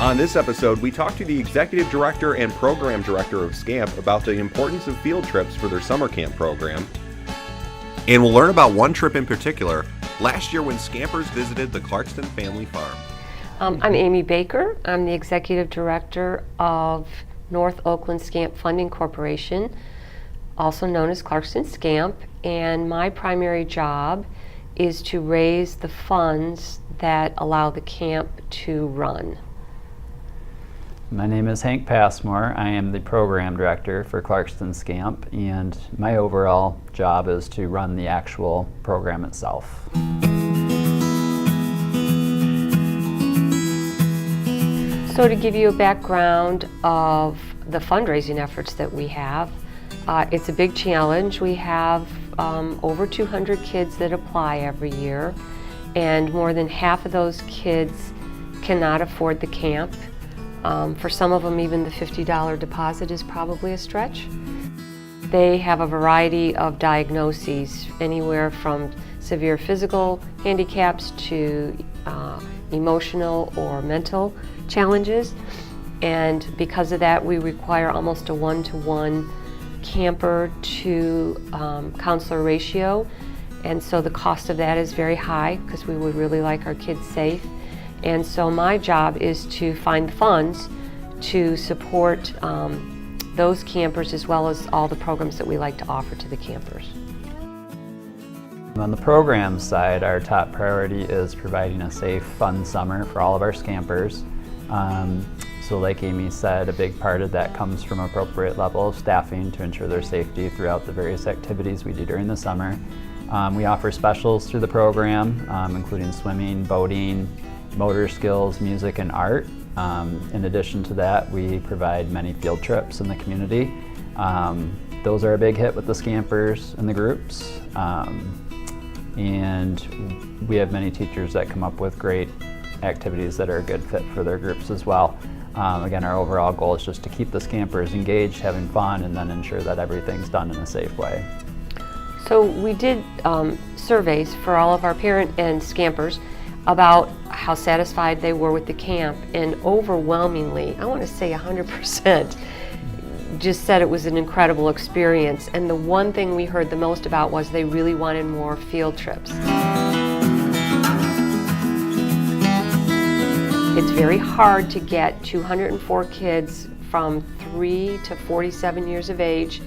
On this episode, we talk to the Executive Director and Program Director of SCAMP about the importance of field trips for their summer camp program. And we'll learn about one trip in particular, last year when SCAMPers visited the Clarkston Family Farm. I'm Amy Baker. I'm the Executive Director of North Oakland SCAMP Funding Corporation, also known as Clarkston SCAMP, and my primary job is to raise the funds that allow the camp to run. My name is Hank Passmore. I am the Program Director for Clarkston SCAMP, and my overall job is to run the actual program itself. So to give you a background of the fundraising efforts that we have, it's a big challenge. We have over 200 kids that apply every year, and more than half of those kids cannot afford the camp. For some of them, even the $50 deposit is probably a stretch. They have a variety of diagnoses, anywhere from severe physical handicaps to emotional or mental challenges. And because of that, we require almost a one-to-one camper to counselor ratio. And so the cost of that is very high because we would really like our kids safe. And so my job is to find the funds to support those campers as well as all the programs that we like to offer to the campers. On the program side, our top priority is providing a safe, fun summer for all of our SCAMPers. So like Amy said, a big part of that comes from appropriate level of staffing to ensure their safety throughout the various activities we do during the summer. We offer specials through the program, including swimming, boating, motor skills, music, and art. In addition to that, we provide many field trips in the community. Those are a big hit with the SCAMPers and the groups. And we have many teachers that come up with great activities that are a good fit for their groups as well. Again, our overall goal is just to keep the SCAMPers engaged, having fun, and then ensure that everything's done in a safe way. So we did surveys for all of our parent and SCAMPers about how satisfied they were with the camp, and overwhelmingly, I want to say 100%, just said it was an incredible experience. And the one thing we heard the most about was they really wanted more field trips. It's very hard to get 204 kids from 3 to 47 years of age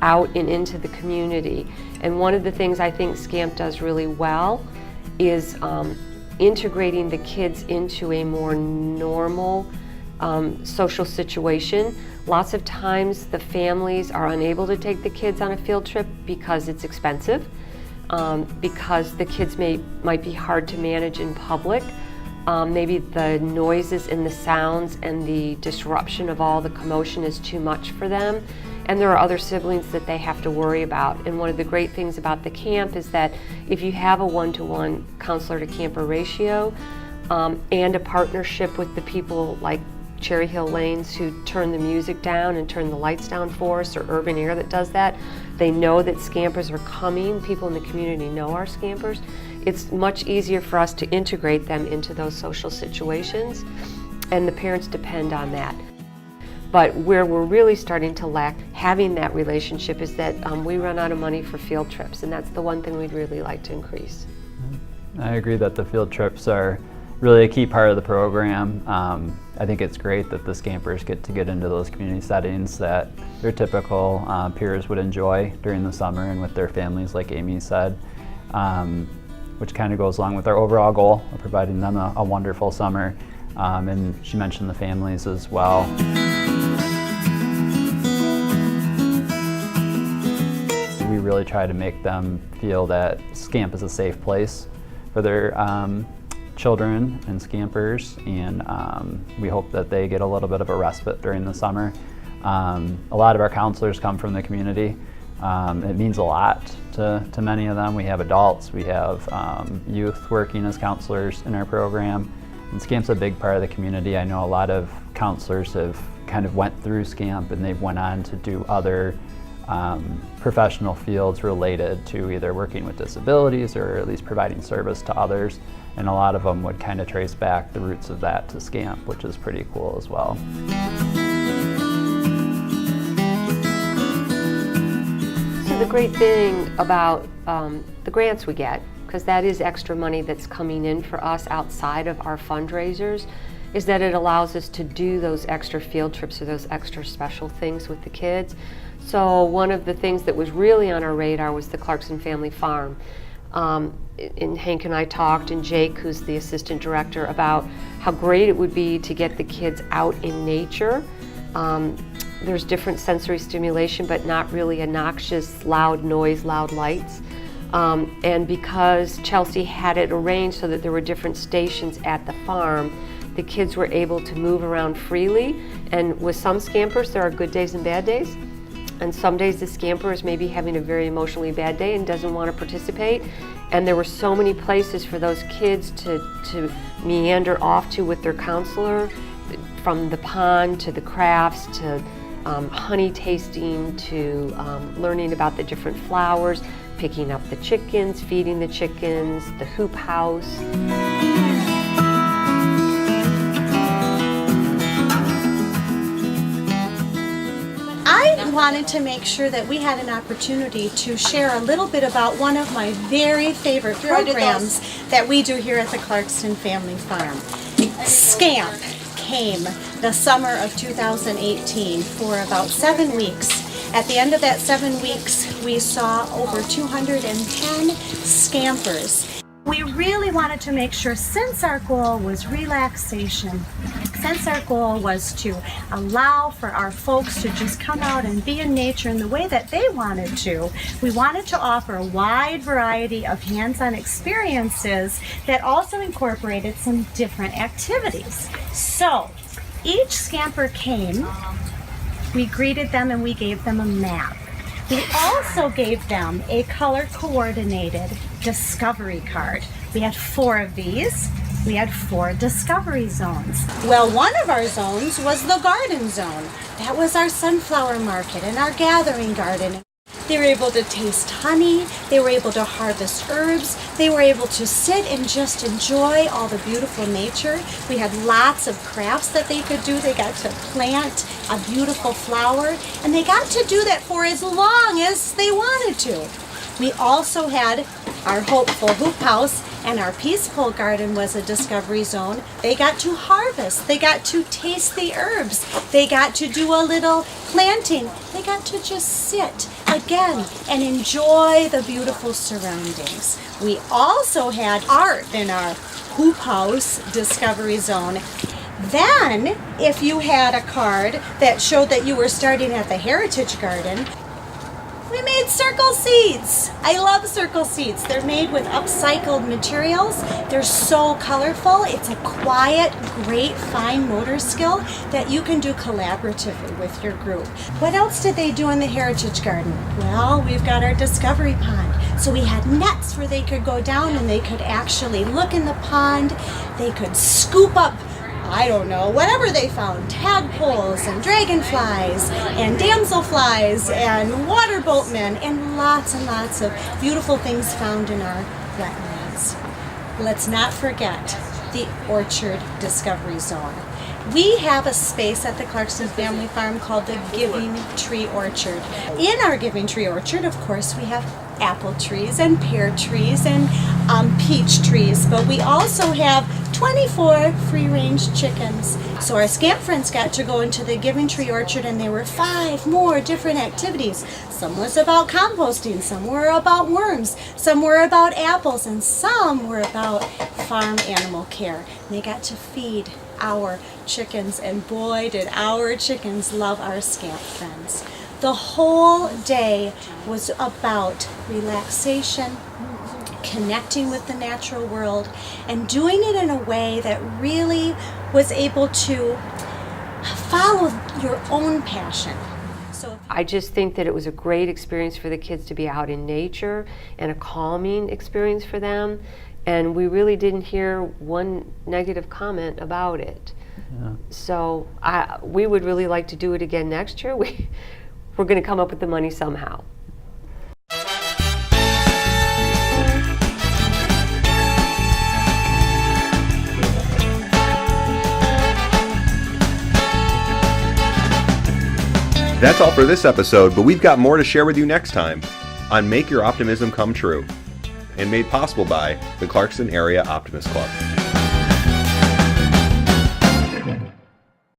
out and into the community. And one of the things I think SCAMP does really well is integrating the kids into a more normal social situation. Lots of times the families are unable to take the kids on a field trip because it's expensive, because the kids might be hard to manage in public. Maybe the noises and the sounds and the disruption of all the commotion is too much for them. And there are other siblings that they have to worry about. And one of the great things about the camp is that if you have a one-to-one counselor to camper ratio and a partnership with the people like Cherry Hill Lanes who turn the music down and turn the lights down for us, or Urban Air that does that, they know that SCAMPers are coming. People in the community know our SCAMPers. It's much easier for us to integrate them into those social situations, and the parents depend on that. But where we're really starting to lack having that relationship is that we run out of money for field trips, and that's the one thing we'd really like to increase. I agree that the field trips are really a key part of the program. I think it's great that the SCAMPers get into those community settings that their typical peers would enjoy during the summer and with their families, like Amy said, which kind of goes along with our overall goal of providing them a wonderful summer. And she mentioned the families as well. We really try to make them feel that SCAMP is a safe place for their children and SCAMPers, and we hope that they get a little bit of a respite during the summer. A lot of our counselors come from the community. It means a lot to many of them. We have adults, we have youth working as counselors in our program, and SCAMP's a big part of the community. I know a lot of counselors have kind of went through SCAMP and they've went on to do other professional fields related to either working with disabilities or at least providing service to others. And a lot of them would kind of trace back the roots of that to SCAMP, which is pretty cool as well. So the great thing about the grants we get, because that is extra money that's coming in for us outside of our fundraisers, is that it allows us to do those extra field trips or those extra special things with the kids. So one of the things that was really on our radar was the Clarkston Family Farm. And Hank and I talked, and Jake, who's the assistant director, about how great it would be to get the kids out in nature. There's different sensory stimulation, but not really a noxious, loud noise, loud lights. And because Chelsea had it arranged so that there were different stations at the farm, the kids were able to move around freely. And with some SCAMPers, there are good days and bad days. And some days the SCAMPer is maybe having a very emotionally bad day and doesn't want to participate. And there were so many places for those kids to meander off to with their counselor, from the pond to the crafts to honey tasting to learning about the different flowers, picking up the chickens, feeding the chickens, the hoop house. I wanted to make sure that we had an opportunity to share a little bit about one of my very favorite programs that we do here at the Clarkston Family Farm. SCAMP came the summer of 2018 for about 7 weeks. At the end of that 7 weeks, we saw over 210 SCAMPers. We really wanted to make sure, since our goal was relaxation, since our goal was to allow for our folks to just come out and be in nature in the way that they wanted to, we wanted to offer a wide variety of hands-on experiences that also incorporated some different activities. So each SCAMPer came, we greeted them, and we gave them a map. We also gave them a color-coordinated discovery card. We had 4 of these. We had 4 discovery zones. Well, one of our zones was the garden zone. That was our sunflower market and our gathering garden. They were able to taste honey, they were able to harvest herbs, they were able to sit and just enjoy all the beautiful nature. We had lots of crafts that they could do. They got to plant a beautiful flower, and they got to do that for as long as they wanted to. We also had our hopeful hoop house, and our peaceful garden was a discovery zone. They got to harvest, they got to taste the herbs, they got to do a little planting, they got to just sit again and enjoy the beautiful surroundings. We also had art in our hoop house discovery zone. Then, if you had a card that showed that you were starting at the Heritage Garden, we made circle seats. I love circle seats. They're made with upcycled materials. They're so colorful. It's a quiet, great, fine motor skill that you can do collaboratively with your group. What else did they do in the Heritage Garden? Well, we've got our Discovery Pond. So we had nets where they could go down and they could actually look in the pond. They could scoop up, I don't know, whatever they found, tadpoles and dragonflies and damselflies and water boatmen and lots of beautiful things found in our wetlands. Let's not forget the Orchard Discovery Zone. We have a space at the Clarkston Family Farm called the Giving Tree Orchard. In our Giving Tree Orchard, of course, we have apple trees and pear trees and peach trees, but we also have 24 free-range chickens. So our SCAMP friends got to go into the Giving Tree Orchard, and there were 5 more different activities. Some was about composting, some were about worms, some were about apples, and some were about farm animal care. And they got to feed our chickens, and boy did our chickens love our SCAMP friends. The whole day was about relaxation, connecting with the natural world, and doing it in a way that really was able to follow your own passion. So I just think that it was a great experience for the kids to be out in nature, and a calming experience for them, and we really didn't hear one negative comment about it. Yeah. So we would really like to do it again next year. we're going to come up with the money somehow. That's all for this episode, but we've got more to share with you next time on Make Your Optimism Come True, and made possible by the Clarkston Area Optimist Club.